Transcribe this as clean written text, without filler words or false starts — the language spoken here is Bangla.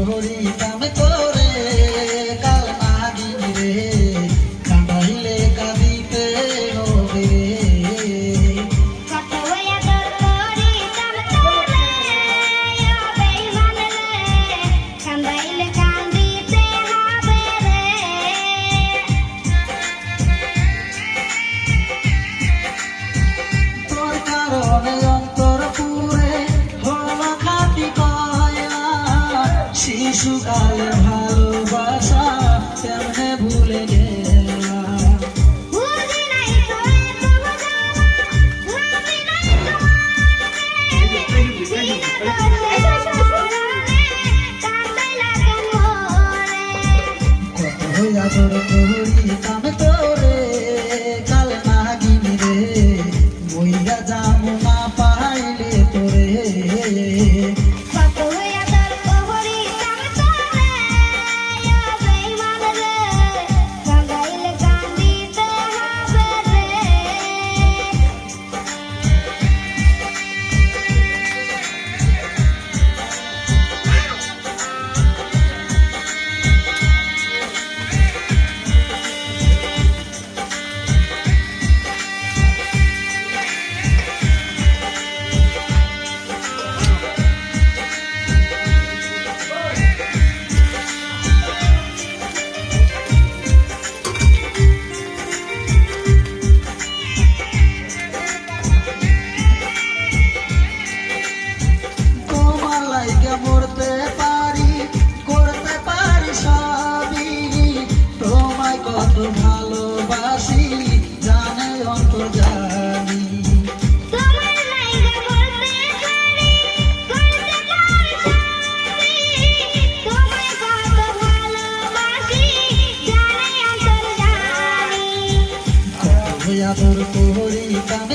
করিতাম তোরে কাল নাগিন রে কাঁদাইলে কাঁদিতে হবে তোর কারণে অন্তর পুরে হলো খাটি কয়লা শিশুকালে ভালোবাসা কেমনে ভুলে গেলা কত আদর করিতাম তোরে কাল নাগিন রে বইয়া যামু না পাইলে তোরে মরতে পারি করতে পারি সবই তোমায় কত ভালোবাসি জানে অন্তর্জামি কত আদর করিতাম